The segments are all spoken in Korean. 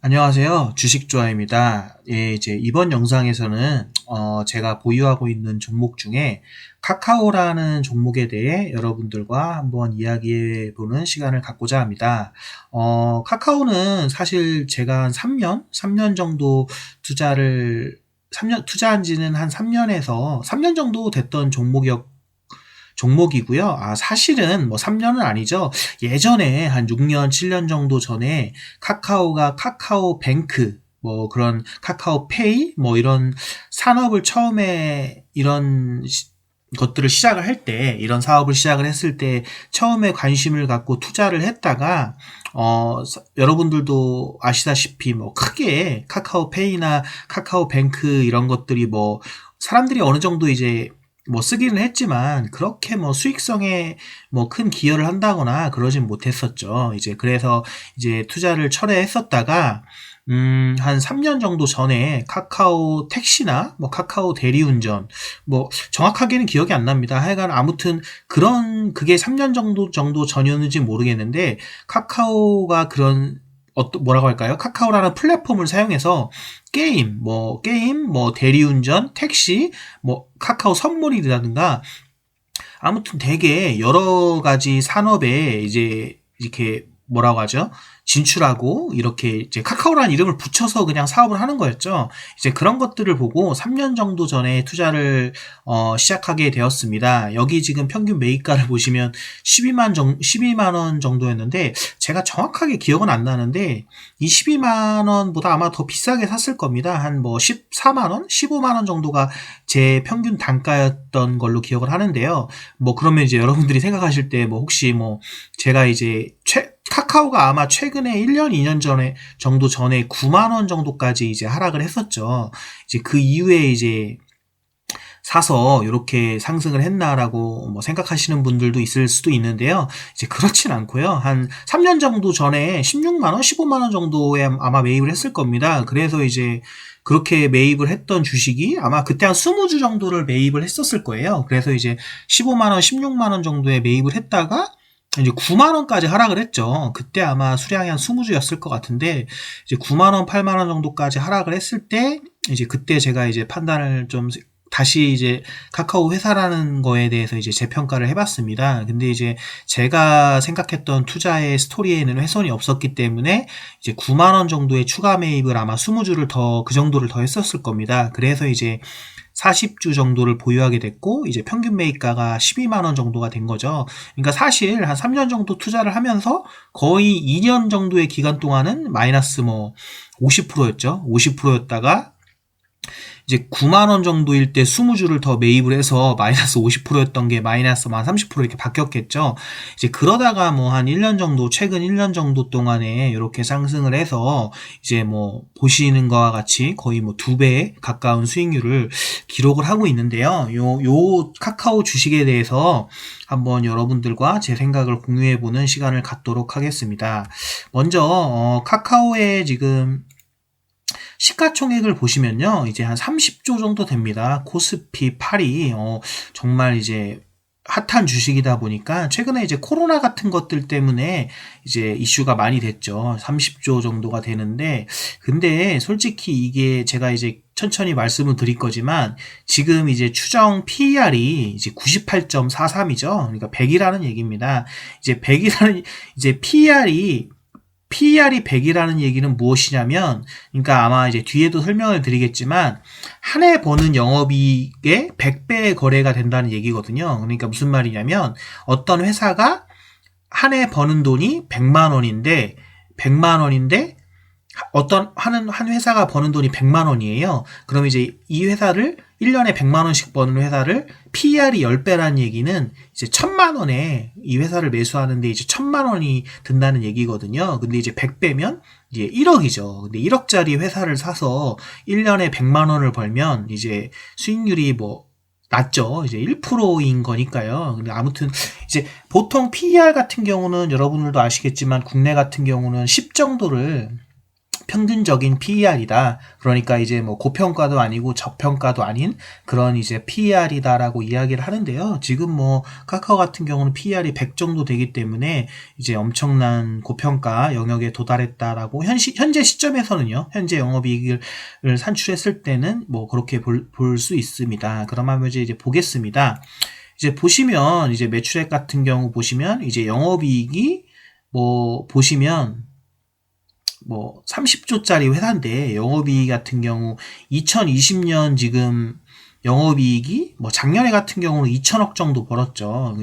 안녕하세요. 주식조아입니다. 예, 이제 이번 영상에서는 제가 보유하고 있는 종목 중에 카카오라는 종목에 대해 여러분들과 한번 이야기해 보는 시간을 갖고자 합니다. 카카오는 사실 제가 한 3년 정도 투자한 지는 한 3년 정도 됐던 종목이고요. 사실은 뭐 3년은 아니죠. 예전에 한 6년, 7년 정도 전에 카카오가 카카오뱅크, 뭐 그런 카카오페이, 뭐 이런 산업을 처음에 것들을 시작을 할 때, 이런 사업을 시작을 했을 때 처음에 관심을 갖고 투자를 했다가, 여러분들도 아시다시피 뭐 크게 카카오페이나 카카오뱅크 이런 것들이 뭐 사람들이 어느 정도 이제 뭐 쓰기는 했지만 그렇게 뭐 수익성에 뭐 큰 기여를 한다거나 그러진 못했었죠. 이제 그래서 이제 투자를 철회했었다가 한 3년 정도 전에 카카오 택시나 뭐 카카오 대리운전 뭐 정확하게는 기억이 안 납니다. 하여간 아무튼 그게 3년 정도 전이었는지 모르겠는데 카카오가 그런 뭐라고 할까요? 카카오라는 플랫폼을 사용해서 게임, 뭐 대리운전, 택시, 뭐 카카오 선물이라든가 아무튼 되게 여러 가지 산업에 이제 이렇게 뭐라고 하죠? 진출하고 이렇게 이제 카카오라는 이름을 붙여서 그냥 사업을 하는 거였죠. 이제 그런 것들을 보고 3년 정도 전에 투자를 시작하게 되었습니다. 여기 지금 평균 매입가를 보시면 12만 원 정도였는데 제가 정확하게 기억은 안 나는데 이 12만 원보다 아마 더 비싸게 샀을 겁니다. 한 뭐 14만 원, 15만 원 정도가 제 평균 단가였던 걸로 기억을 하는데요. 뭐 그러면 이제 여러분들이 생각하실 때 뭐 혹시 뭐 제가 이제 카카오가 아마 최근에 1년, 2년 정도 전에 9만 원 정도까지 이제 하락을 했었죠. 이제 그 이후에 이제 사서 이렇게 상승을 했나라고 뭐 생각하시는 분들도 있을 수도 있는데요. 이제 그렇진 않고요. 한 3년 정도 전에 16만 원, 15만 원 정도에 아마 매입을 했을 겁니다. 그래서 이제 그렇게 매입을 했던 주식이 아마 그때 한 20주 정도를 매입을 했었을 거예요. 그래서 이제 15만 원, 16만 원 정도에 매입을 했다가 이제 9만 원까지 하락을 했죠. 그때 아마 수량이 한 20주였을 것 같은데 이제 9만 원, 8만 원 정도까지 하락을 했을 때 이제 그때 제가 이제 판단을 좀 다시 이제 카카오 회사라는 거에 대해서 이제 재평가를 해봤습니다. 근데 이제 제가 생각했던 투자의 스토리에는 훼손이 없었기 때문에 이제 9만 원 정도의 추가 매입을 아마 20주를 그 정도를 더 했었을 겁니다. 그래서 이제 40주 정도를 보유하게 됐고 이제 평균 매입가가 12만 원 정도가 된 거죠. 그러니까 사실 한 3년 정도 투자를 하면서 거의 2년 정도의 기간 동안은 마이너스 뭐 50%였죠. 50%였다가 이제 9만 원 정도일 때 20주를 더 매입을 해서 마이너스 50%였던 게 마이너스 한 30% 이렇게 바뀌었겠죠. 이제 그러다가 뭐 한 1년 정도, 최근 1년 정도 동안에 이렇게 상승을 해서 이제 뭐 보시는 거와 같이 거의 뭐 2배 가까운 수익률을 기록을 하고 있는데요. 요 카카오 주식에 대해서 한번 여러분들과 제 생각을 공유해보는 시간을 갖도록 하겠습니다. 먼저, 카카오의 지금 시가총액을 보시면요. 이제 한 30조 정도 됩니다. 코스피 8이 정말 이제 핫한 주식이다 보니까 최근에 이제 코로나 같은 것들 때문에 이제 이슈가 많이 됐죠. 30조 정도가 되는데 근데 솔직히 이게 제가 이제 천천히 말씀을 드릴 거지만 지금 이제 추정 PER이 이제 98.43이죠. 그러니까 100이라는 얘기입니다. 이제 PER이 100이라는 얘기는 무엇이냐면, 그러니까 아마 이제 뒤에도 설명을 드리겠지만, 한 해 버는 영업이익의 100배의 거래가 된다는 얘기거든요. 그러니까 무슨 말이냐면, 어떤 회사가 한 해 버는 돈이 100만 원인데, 한 회사가 버는 돈이 100만 원이에요. 그럼 이제 이 회사를 1년에 100만 원씩 버는 회사를 PER이 10배라는 얘기는 이제 1000만 원에 이 회사를 매수하는데 이제 1000만 원이 든다는 얘기거든요. 근데 이제 100배면 이제 1억이죠. 근데 1억짜리 회사를 사서 1년에 100만 원을 벌면 이제 수익률이 뭐 낮죠. 이제 1%인 거니까요. 근데 아무튼 이제 보통 PER 같은 경우는 여러분들도 아시겠지만 국내 같은 경우는 10 정도를 평균적인 PER이다. 그러니까 이제 뭐 고평가도 아니고 저평가도 아닌 그런 이제 PER이다라고 이야기를 하는데요. 지금 뭐 카카오 같은 경우는 PER이 100 정도 되기 때문에 이제 엄청난 고평가 영역에 도달했다라고 현재 시점에서는요. 현재 영업이익을 산출했을 때는 뭐 그렇게 볼 수 있습니다. 그러면 이제 보겠습니다. 이제 보시면 이제 매출액 같은 경우 보시면 이제 영업이익이 뭐 보시면 뭐 30조짜리 회사인데 영업이익 같은 경우 2020년 지금 영업이익이 뭐 작년에 같은 경우는 2천억 정도 벌었죠.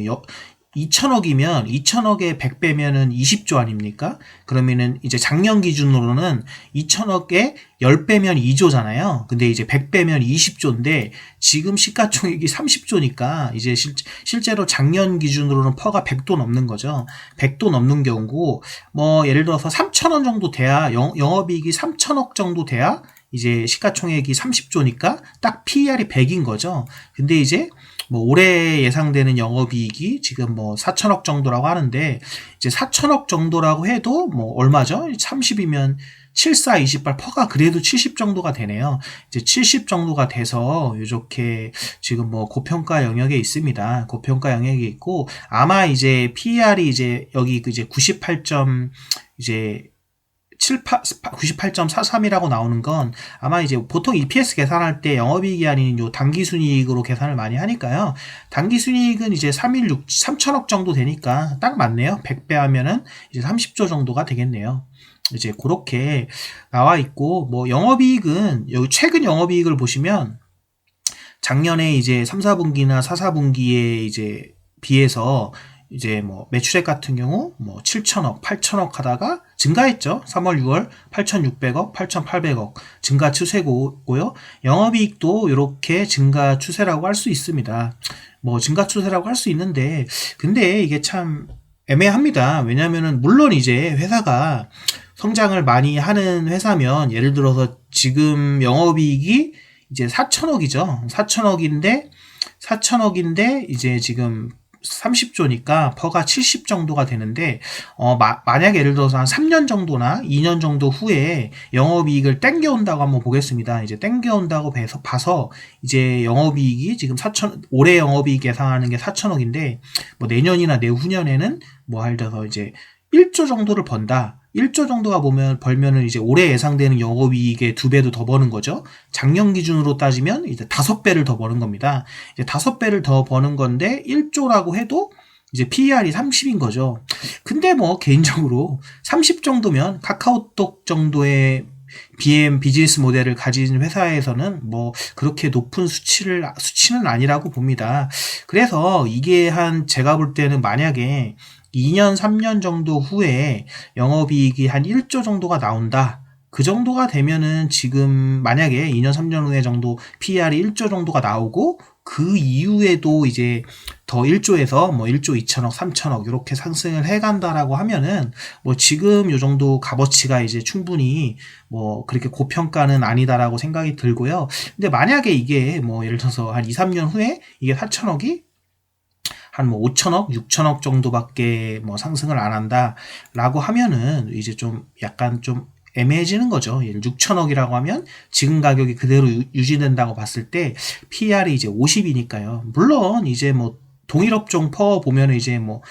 2천억이면 2천억에 100 빼면은 20조 아닙니까? 그러면은 이제 작년 기준으로는 2천억에 10 빼면 2조잖아요. 근데 이제 100 빼면 20조인데 지금 시가총액이 30조니까 이제 실제로 작년 기준으로는 퍼가 100도 넘는 거죠. 100도 넘는 경우고 뭐 예를 들어서 3천원 정도 돼야 영업이익이 3천억 정도 돼야 이제 시가총액이 30조니까 딱 PER이 100인 거죠. 근데 이제 뭐 올해 예상되는 영업이익이 지금 뭐 4천억 정도라고 하는데 이제 4천억 정도라고 해도 뭐 얼마죠? 30이면 74, 28 퍼가 그래도 70 정도가 되네요. 이제 70 정도가 돼서 이렇게 지금 뭐 고평가 영역에 있습니다. 고평가 영역에 있고 아마 이제 PER이 이제 여기 이제 98점 이제 98.43이라고 나오는 건 아마 이제 보통 EPS 계산할 때 영업이익이 아닌 요 당기순이익으로 계산을 많이 하니까요. 당기순이익은 이제 3천억 정도 되니까 딱 맞네요. 100배 하면은 이제 30조 정도가 되겠네요. 이제 그렇게 나와 있고 뭐 영업이익은 여기 최근 영업이익을 보시면 작년에 이제 3, 4분기나 4, 4분기에 이제 비해서 이제 뭐 매출액 같은 경우 뭐 7천억, 8천억 하다가 증가했죠. 3월, 6월 8,600억, 8,800억 증가 추세고요. 영업이익도 이렇게 증가 추세라고 할 수 있습니다. 뭐 증가 추세라고 할 수 있는데 근데 이게 참 애매합니다. 왜냐면은 물론 이제 회사가 성장을 많이 하는 회사면 예를 들어서 지금 영업이익이 이제 4천억이죠. 4천억인데 이제 지금 30조니까 퍼가 70 정도가 되는데 만약에 예를 들어서 한 3년 정도나 2년 정도 후에 영업이익을 땡겨온다고 한번 보겠습니다. 이제 땡겨온다고 봐서 이제 영업이익이 지금 올해 영업이익 예상하는 게 4천억인데 뭐 내년이나 내후년에는 뭐 예를 들어서 이제 1조 정도를 번다. 1조 정도가 벌면은 이제 올해 예상되는 영업이익의 2배도 더 버는 거죠. 작년 기준으로 따지면 이제 5배를 더 버는 겁니다. 이제 5배를 더 버는 건데 1조라고 해도 이제 PER이 30인 거죠. 근데 뭐 개인적으로 30 정도면 카카오톡 정도의 BM 비즈니스 모델을 가진 회사에서는 뭐 그렇게 높은 수치는 아니라고 봅니다. 그래서 이게 제가 볼 때는 만약에 2년, 3년 정도 후에 영업이익이 한 1조 정도가 나온다. 그 정도가 되면은 지금 만약에 2년, 3년 후에 정도 PER이 1조 정도가 나오고 그 이후에도 이제 더 1조에서 뭐 1조 2천억, 3천억 이렇게 상승을 해간다라고 하면은 뭐 지금 요 정도 값어치가 이제 충분히 뭐 그렇게 고평가는 아니다라고 생각이 들고요. 근데 만약에 이게 뭐 예를 들어서 한 2, 3년 후에 이게 4천억이 한 뭐 5천억, 6천억 정도밖에 뭐 상승을 안 한다라고 하면은 이제 좀 약간 좀 애매해지는 거죠. 예를 6천억이라고 하면 지금 가격이 그대로 유지된다고 봤을 때 PER이 이제 50이니까요. 물론 이제 뭐 동일 업종 퍼 보면은 이제 뭐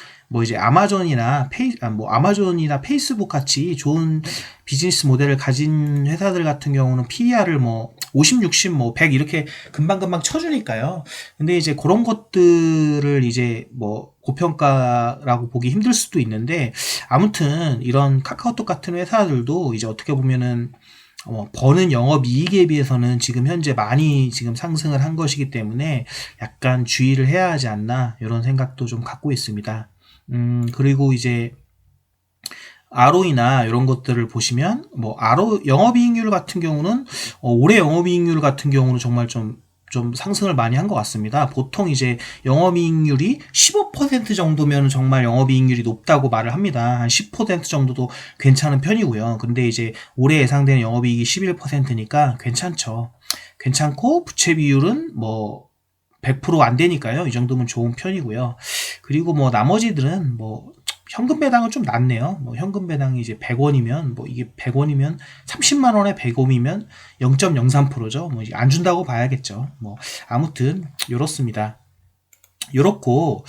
이제 아마존이나 페이스북 같이 좋은 비즈니스 모델을 가진 회사들 같은 경우는 PER을 뭐 50, 60, 뭐 100 이렇게 금방금방 쳐주니까요. 근데 이제 그런 것들을 이제 뭐 고평가라고 보기 힘들 수도 있는데 아무튼 이런 카카오톡 같은 회사들도 이제 어떻게 보면은 버는 영업이익에 비해서는 지금 현재 많이 지금 상승을 한 것이기 때문에 약간 주의를 해야 하지 않나 이런 생각도 좀 갖고 있습니다. 그리고 이제 ROE나 이런 것들을 보시면 뭐 영업이익률 같은 경우는 올해 영업이익률 같은 경우는 정말 좀 상승을 많이 한 것 같습니다. 보통 이제 영업이익률이 15% 정도면 정말 영업이익률이 높다고 말을 합니다. 한 10% 정도도 괜찮은 편이고요. 근데 이제 올해 예상되는 영업이익이 11%니까 괜찮죠. 괜찮고 부채 비율은 뭐 100% 안 되니까요. 이 정도면 좋은 편이고요. 그리고 뭐 나머지들은 뭐 현금 배당은 좀 낮네요. 뭐 현금 배당이 이제 100원이면 뭐 이게 100원이면 30만 원에 100원이면 0.03%죠. 뭐 안 준다고 봐야겠죠. 뭐 아무튼 요렇습니다. 요렇고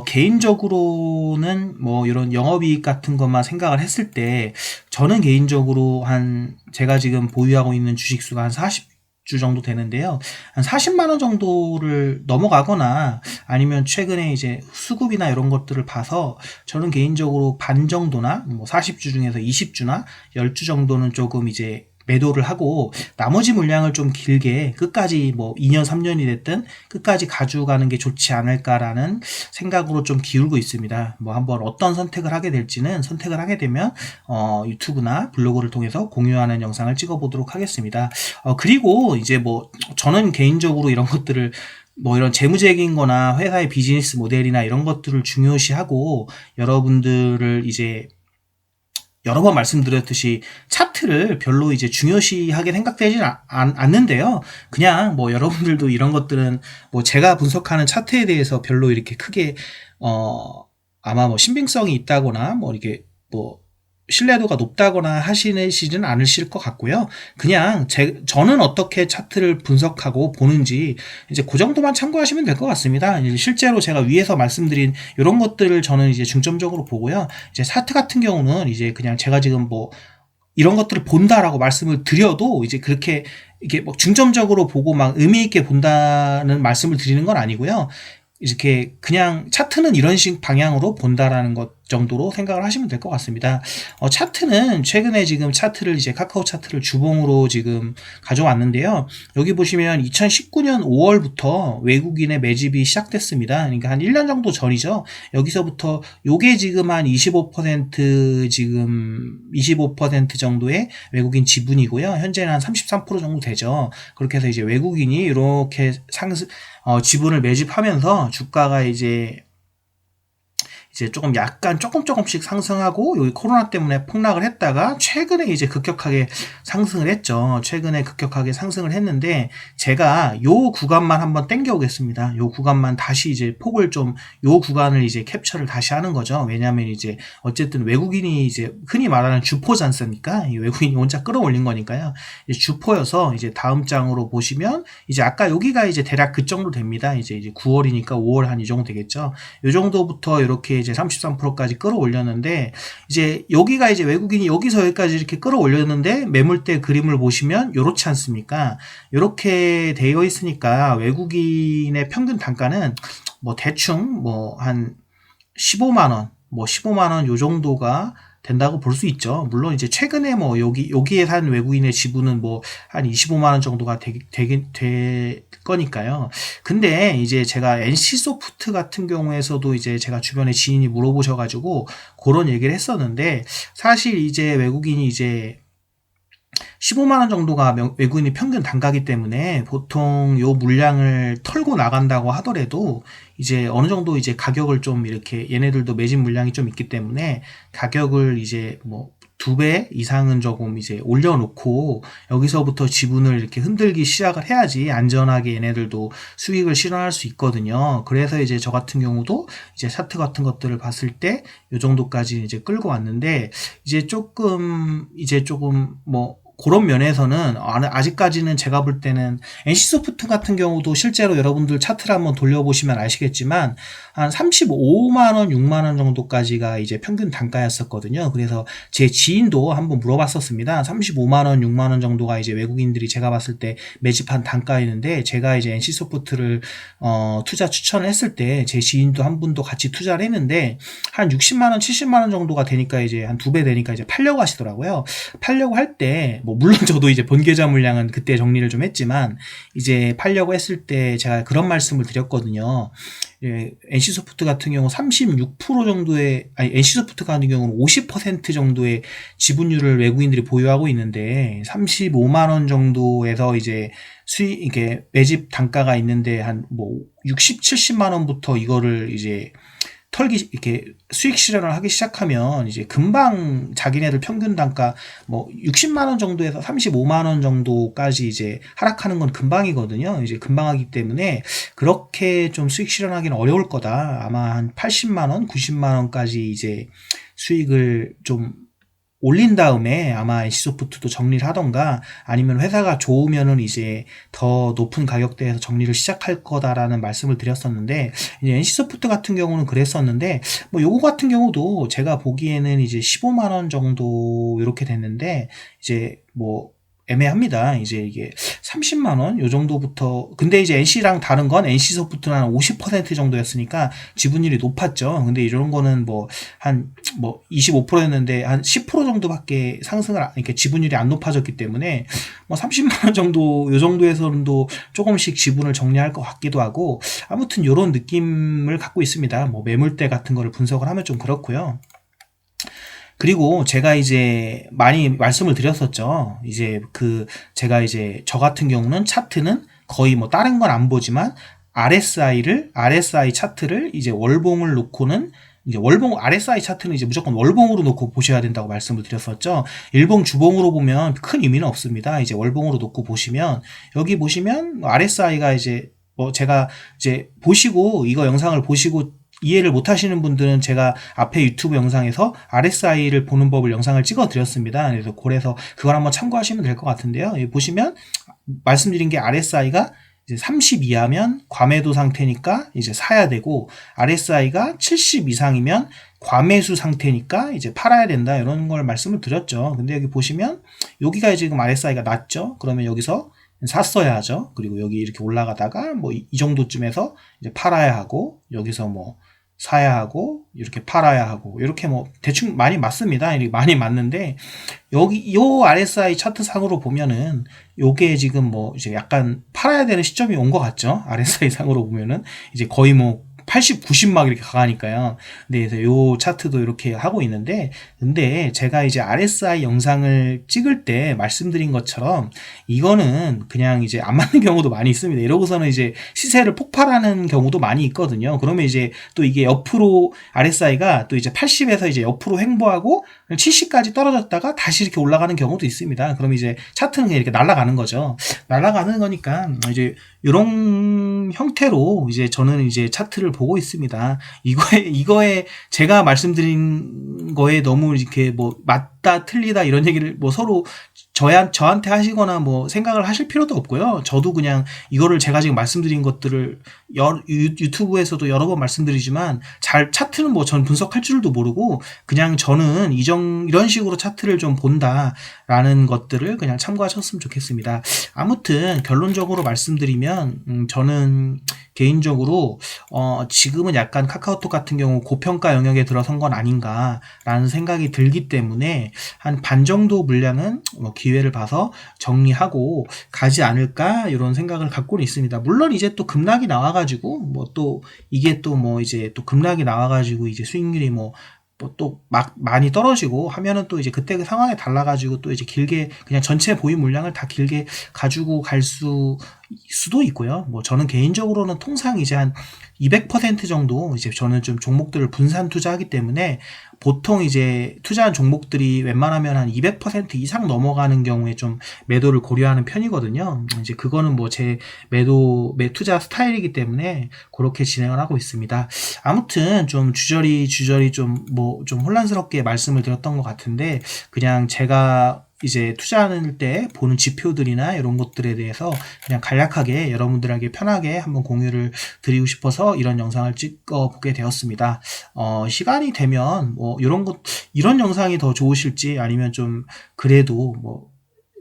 개인적으로는 뭐 이런 영업이익 같은 것만 생각을 했을 때 저는 개인적으로 한 제가 지금 보유하고 있는 주식수가 한 40주 정도 되는데요. 한 40만 원 정도를 넘어가거나 아니면 최근에 이제 수급이나 이런 것들을 봐서 저는 개인적으로 반 정도나 뭐 40주 중에서 20주나 10주 정도는 조금 이제 매도를 하고 나머지 물량을 좀 길게 끝까지 뭐 2년 3년이 됐든 끝까지 가져가는 게 좋지 않을까라는 생각으로 좀 기울고 있습니다. 뭐 한번 어떤 선택을 하게 될지는 선택을 하게 되면 유튜브나 블로그를 통해서 공유하는 영상을 찍어 보도록 하겠습니다. 그리고 이제 뭐 저는 개인적으로 이런 것들을 뭐 이런 재무적인 거나 회사의 비즈니스 모델이나 이런 것들을 중요시하고 여러분들을 이제 여러 번 말씀드렸듯이 차트를 별로 이제 중요시하게 생각되진 않는데요. 그냥 뭐 여러분들도 이런 것들은 뭐 제가 분석하는 차트에 대해서 별로 이렇게 크게 아마 뭐 신빙성이 있다거나 뭐 이렇게 뭐 신뢰도가 높다거나 하시지는 않으실 것 같고요. 그냥 저는 어떻게 차트를 분석하고 보는지 이제 그 정도만 참고하시면 될 것 같습니다. 실제로 제가 위에서 말씀드린 이런 것들을 저는 이제 중점적으로 보고요. 이제 차트 같은 경우는 이제 그냥 제가 지금 뭐 이런 것들을 본다라고 말씀을 드려도 이제 그렇게 이게 뭐 중점적으로 보고 막 의미 있게 본다는 말씀을 드리는 건 아니고요. 이렇게 그냥 차트는 이런 식 방향으로 본다라는 것 정도로 생각을 하시면 될 것 같습니다. 차트는 최근에 지금 차트를 이제 카카오 차트를 주봉으로 지금 가져왔는데요. 여기 보시면 2019년 5월부터 외국인의 매집이 시작됐습니다. 그러니까 한 1년 정도 전이죠. 여기서부터 요게 지금 한 25% 지금 25% 정도의 외국인 지분이고요. 현재는 한 33% 정도 되죠. 그렇게 해서 이제 외국인이 이렇게 지분을 매집하면서 주가가 이제 조금 약간 조금씩 상승하고 여기 코로나 때문에 폭락을 했다가 최근에 이제 급격하게 상승을 했죠. 최근에 급격하게 상승을 했는데 제가 요 구간만 한번 땡겨 오겠습니다. 요 구간만 다시 이제 폭을 좀 요 구간을 이제 캡처를 다시 하는 거죠. 왜냐하면 이제 어쨌든 외국인이 이제 흔히 말하는 주포지 않습니까? 이 외국인이 혼자 끌어올린 거니까요. 이제 주포여서 이제 다음 장으로 보시면 이제 아까 여기가 이제 대략 그 정도 됩니다. 이제 9월이니까 5월 한 이 정도 되겠죠. 요 정도부터 이렇게 이제 33%까지 끌어올렸는데 이제 여기가 이제 외국인이 여기서 여기까지 이렇게 끌어올렸는데 매물대 그림을 보시면 요렇지 않습니까? 요렇게 되어 있으니까 외국인의 평균 단가는 뭐 대충 뭐 한 15만 원, 뭐 15만 원 요 정도가 된다고 볼 수 있죠. 물론 이제 최근에 뭐 여기에 산 외국인의 지분은 뭐 한 25만 원 정도가 될 거니까요. 근데 이제 제가 NC소프트 같은 경우에서도 이제 제가 주변에 지인이 물어보셔가지고 그런 얘기를 했었는데 사실 이제 외국인이 이제 15만 원 정도가 외국인이 평균 단가기 때문에 보통 요 물량을 털고 나간다고 하더라도 이제 어느 정도 이제 가격을 좀 이렇게 얘네들도 매진 물량이 좀 있기 때문에 가격을 이제 뭐 2배 이상은 조금 이제 올려놓고 여기서부터 지분을 이렇게 흔들기 시작을 해야지 안전하게 얘네들도 수익을 실현할 수 있거든요. 그래서 이제 저 같은 경우도 이제 차트 같은 것들을 봤을 때 요 정도까지 이제 끌고 왔는데 이제 조금 뭐 그런 면에서는 아직까지는 제가 볼 때는 NC소프트 같은 경우도 실제로 여러분들 차트를 한번 돌려보시면 아시겠지만 한 35만 원, 6만 원 정도까지가 이제 평균 단가였었거든요. 그래서 제 지인도 한번 물어봤었습니다. 35만 원, 6만 원 정도가 이제 외국인들이 제가 봤을 때 매집한 단가였는데 제가 이제 NC소프트를 투자 추천을 했을 때 제 지인도 한 분도 같이 투자를 했는데 한 60만 원, 70만 원 정도가 되니까 이제 한 2배 되니까 이제 팔려고 하시더라고요. 팔려고 할 때 뭐 물론 저도 이제 본계좌 물량은 그때 정리를 좀 했지만 이제 팔려고 했을 때 제가 그런 말씀을 드렸거든요. 예, NC소프트 같은 경우 36% 정도의 NC소프트 같은 경우는 50% 정도의 지분율을 외국인들이 보유하고 있는데 35만 원 정도에서 이제 이게 매집 단가가 있는데 한 뭐 60, 70만 원부터 이거를 이제 털기 이렇게 수익 실현을 하기 시작하면 이제 금방 자기네들 평균 단가 뭐 60만 원 정도에서 35만 원 정도까지 이제 하락하는 건 금방이거든요. 이제 금방 하기 때문에 그렇게 좀 수익 실현하기는 어려울 거다. 아마 한 80만 원, 90만 원까지 이제 수익을 좀 올린 다음에 아마 NC소프트도 정리를 하던가 아니면 회사가 좋으면은 이제 더 높은 가격대에서 정리를 시작할 거다라는 말씀을 드렸었는데, 이제 NC소프트 같은 경우는 그랬었는데, 뭐 요거 같은 경우도 제가 보기에는 이제 15만 원 정도 이렇게 됐는데, 이제 뭐 애매합니다. 이제 이게 30만 원 요 정도부터. 근데 이제 NC랑 다른 건 NC소프트는 한 50% 정도였으니까 지분율이 높았죠. 근데 이런 거는 뭐 한 뭐 25%였는데 한 10% 정도밖에 상승을 이렇게 지분율이 안 높아졌기 때문에 뭐 30만 원 정도 요 정도에서도 조금씩 지분을 정리할 것 같기도 하고, 아무튼 요런 느낌을 갖고 있습니다. 뭐 매물대 같은 거를 분석을 하면 좀 그렇고요. 그리고 제가 이제 많이 말씀을 드렸었죠. 이제 제가 이제 저 같은 경우는 차트는 거의 뭐 다른 건 안 보지만 RSI 차트를 이제 월봉을 놓고는 이제 RSI 차트는 이제 무조건 월봉으로 놓고 보셔야 된다고 말씀을 드렸었죠. 일봉 주봉으로 보면 큰 의미는 없습니다. 이제 월봉으로 놓고 보시면, 여기 보시면 RSI가 이제 뭐 제가 이제 보시고 이거 영상을 보시고 이해를 못 하시는 분들은 제가 앞에 유튜브 영상에서 RSI를 보는 법을 영상을 찍어 드렸습니다. 그래서 그걸 한번 참고하시면 될 것 같은데요. 여기 보시면 말씀드린 게 RSI가 이제 30 이하면 과매도 상태니까 이제 사야 되고, RSI가 70 이상이면 과매수 상태니까 이제 팔아야 된다, 이런 걸 말씀을 드렸죠. 근데 여기 보시면 여기가 지금 RSI가 낮죠. 그러면 여기서 샀어야 하죠. 그리고 여기 이렇게 올라가다가 뭐 이 정도쯤에서 이제 팔아야 하고, 여기서 뭐 사야 하고, 이렇게 팔아야 하고, 이렇게 뭐 대충 많이 맞습니다. 이렇게 많이 맞는데, 여기 요 RSI 차트 상으로 보면은 요게 지금 뭐 이제 약간 팔아야 되는 시점이 온 것 같죠. RSI 상으로 보면은 이제 거의 뭐 80, 90 막 이렇게 가니까요. 네, 그래서 요 차트도 이렇게 하고 있는데, 근데 제가 이제 RSI 영상을 찍을 때 말씀드린 것처럼 이거는 그냥 이제 안 맞는 경우도 많이 있습니다. 이러고서는 이제 시세를 폭발하는 경우도 많이 있거든요. 그러면 이제 또 이게 옆으로 RSI가 또 이제 80에서 이제 옆으로 횡보하고 70까지 떨어졌다가 다시 이렇게 올라가는 경우도 있습니다. 그럼 이제 차트는 그냥 이렇게 날아가는 거죠. 날아가는 거니까 이제 이런 형태로 이제 저는 이제 차트를 보고 있습니다. 이거에 제가 말씀드린 거에 너무 이렇게 뭐 맞다 틀리다 이런 얘기를 뭐 서로 저한테 하시거나 뭐 생각을 하실 필요도 없고요. 저도 그냥 이거를 제가 지금 말씀드린 것들을 유튜브에서도 여러 번 말씀드리지만 차트는 뭐 전 분석할 줄도 모르고 그냥 저는 이런 식으로 차트를 좀 본다라는 것들을 그냥 참고하셨으면 좋겠습니다. 아무튼 결론적으로 말씀드리면 저는 개인적으로 지금은 약간 카카오톡 같은 경우 고평가 영역에 들어선 건 아닌가라는 생각이 들기 때문에 한 반 정도 물량은 뭐 기회를 봐서 정리하고 가지 않을까, 이런 생각을 갖고는 있습니다. 물론 이제 또 급락이 나와가지고 뭐 또 이게 또 뭐 이제 또 급락이 나와가지고 이제 수익률이 뭐 또 막 많이 떨어지고 하면은 또 이제 그때 그 상황에 달라가지고 또 이제 길게 그냥 전체 보유 물량을 다 길게 가지고 갈 수도 있고요. 뭐 저는 개인적으로는 통상 이제 한 200% 정도 이제 저는 좀 종목들을 분산 투자하기 때문에 보통 이제 투자한 종목들이 웬만하면 한 200% 이상 넘어가는 경우에 좀 매도를 고려하는 편이거든요. 이제 그거는 뭐 제 투자 스타일이기 때문에 그렇게 진행을 하고 있습니다. 아무튼 좀 주저리 좀 혼란스럽게 말씀을 드렸던 것 같은데, 그냥 제가 이제 투자하는 때 보는 지표들이나 이런 것들에 대해서 그냥 간략하게 여러분들에게 편하게 한번 공유를 드리고 싶어서 이런 영상을 찍어 보게 되었습니다. 시간이 되면 뭐 이런 영상이 더 좋으실지, 아니면 좀 그래도 뭐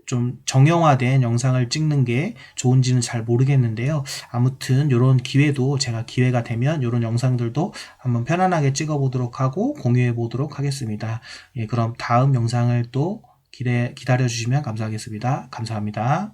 좀 정형화된 영상을 찍는 게 좋은지는 잘 모르겠는데요. 아무튼 이런 기회도 제가 기회가 되면 이런 영상들도 한번 편안하게 찍어 보도록 하고 공유해 보도록 하겠습니다. 예, 그럼 다음 영상을 또 기다려 주시면 감사하겠습니다. 감사합니다.